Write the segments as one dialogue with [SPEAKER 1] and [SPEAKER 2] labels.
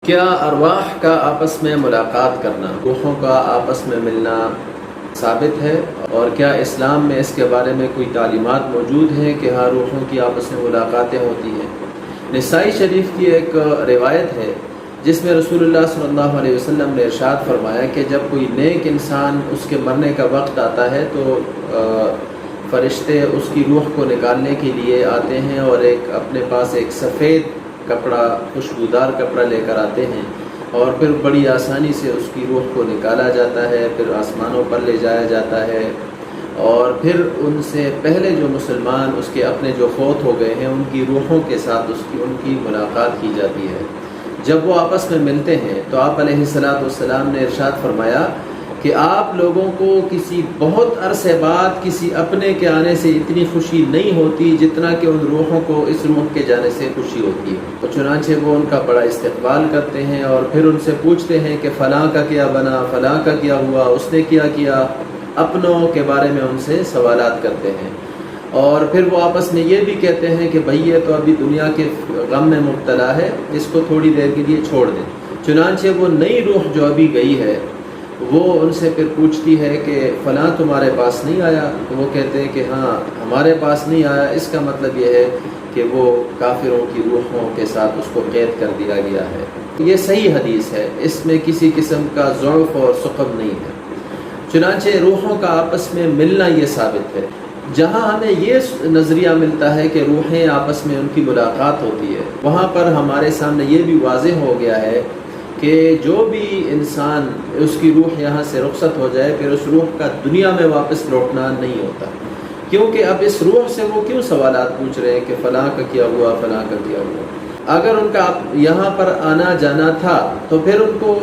[SPEAKER 1] کیا ارواح کا آپس میں ملاقات کرنا، روحوں کا آپس میں ملنا ثابت ہے؟ اور کیا اسلام میں اس کے بارے میں کوئی تعلیمات موجود ہیں کہ ہاں روحوں کی آپس میں ملاقاتیں ہوتی ہیں؟ نسائی شریف کی ایک روایت ہے جس میں رسول اللہ صلی اللہ علیہ وسلم نے ارشاد فرمایا کہ جب کوئی نیک انسان اس کے مرنے کا وقت آتا ہے تو فرشتے اس کی روح کو نکالنے کے لیے آتے ہیں اور اپنے پاس ایک سفید کپڑا، خوشبودار کپڑا لے کر آتے ہیں اور پھر بڑی آسانی سے اس کی روح کو نکالا جاتا ہے، پھر آسمانوں پر لے جایا جاتا ہے اور پھر ان سے پہلے جو مسلمان اس کے اپنے جو فوت ہو گئے ہیں ان کی روحوں کے ساتھ ان کی ملاقات کی جاتی ہے۔ جب وہ آپس میں ملتے ہیں تو آپ علیہ السلام نے ارشاد فرمایا کہ آپ لوگوں کو کسی بہت عرصے بعد کسی اپنے کے آنے سے اتنی خوشی نہیں ہوتی جتنا کہ ان روحوں کو اس روح کے جانے سے خوشی ہوتی ہے۔ تو چنانچہ وہ ان کا بڑا استقبال کرتے ہیں اور پھر ان سے پوچھتے ہیں کہ فلاں کا کیا بنا، فلاں کا کیا ہوا، اس نے کیا، اپنوں کے بارے میں ان سے سوالات کرتے ہیں اور پھر وہ آپس میں یہ بھی کہتے ہیں کہ بھئی یہ تو ابھی دنیا کے غم میں مبتلا ہے، اس کو تھوڑی دیر کے لیے چھوڑ دیں۔ چنانچہ وہ نئی روح جو ابھی گئی ہے وہ ان سے پھر پوچھتی ہے کہ فلاں تمہارے پاس نہیں آیا؟ تو وہ کہتے ہیں کہ ہاں ہمارے پاس نہیں آیا۔ اس کا مطلب یہ ہے کہ وہ کافروں کی روحوں کے ساتھ اس کو قید کر دیا گیا ہے۔ یہ صحیح حدیث ہے، اس میں کسی قسم کا ضعف اور سقم نہیں ہے۔ چنانچہ روحوں کا آپس میں ملنا یہ ثابت ہے۔ جہاں ہمیں یہ نظریہ ملتا ہے کہ روحیں آپس میں ان کی ملاقات ہوتی ہے، وہاں پر ہمارے سامنے یہ بھی واضح ہو گیا ہے کہ جو بھی انسان اس کی روح یہاں سے رخصت ہو جائے پھر اس روح کا دنیا میں واپس لوٹنا نہیں ہوتا، کیونکہ اب اس روح سے وہ کیوں سوالات پوچھ رہے ہیں کہ فلاں کا کیا ہوا، فلاں کا کیا ہوا۔ اگر ان کا یہاں پر آنا جانا تھا تو پھر ان کو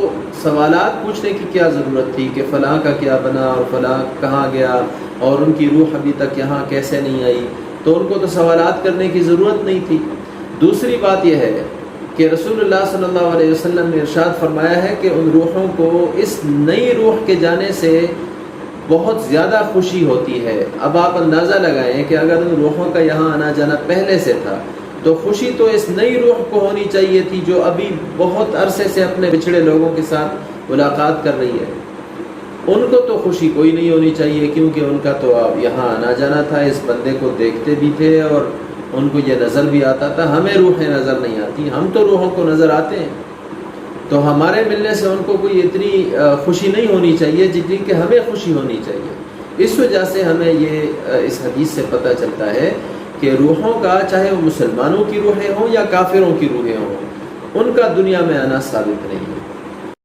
[SPEAKER 1] سوالات پوچھنے کی کیا ضرورت تھی کہ فلاں کا کیا بنا اور فلاں کہاں گیا اور ان کی روح ابھی تک یہاں کیسے نہیں آئی، تو ان کو تو سوالات کرنے کی ضرورت نہیں تھی۔ دوسری بات یہ ہے کہ رسول اللہ صلی اللہ علیہ وسلم نے ارشاد فرمایا ہے کہ ان روحوں کو اس نئی روح کے جانے سے بہت زیادہ خوشی ہوتی ہے۔ اب آپ اندازہ لگائیں کہ اگر ان روحوں کا یہاں آنا جانا پہلے سے تھا تو خوشی تو اس نئی روح کو ہونی چاہیے تھی جو ابھی بہت عرصے سے اپنے بچھڑے لوگوں کے ساتھ ملاقات کر رہی ہے۔ ان کو تو خوشی کوئی نہیں ہونی چاہیے کیونکہ ان کا تو یہاں آنا جانا تھا، اس بندے کو دیکھتے بھی تھے اور ان کو یہ نظر بھی آتا تھا۔ ہمیں روحیں نظر نہیں آتی، ہم تو روحوں کو نظر آتے ہیں، تو ہمارے ملنے سے ان کو کوئی اتنی خوشی نہیں ہونی چاہیے جتنی کہ ہمیں خوشی ہونی چاہیے۔ اس وجہ سے ہمیں یہ اس حدیث سے پتہ چلتا ہے کہ روحوں کا چاہے وہ مسلمانوں کی روحیں ہوں یا کافروں کی روحیں ہوں، ان کا دنیا میں آنا ثابت نہیں ہے۔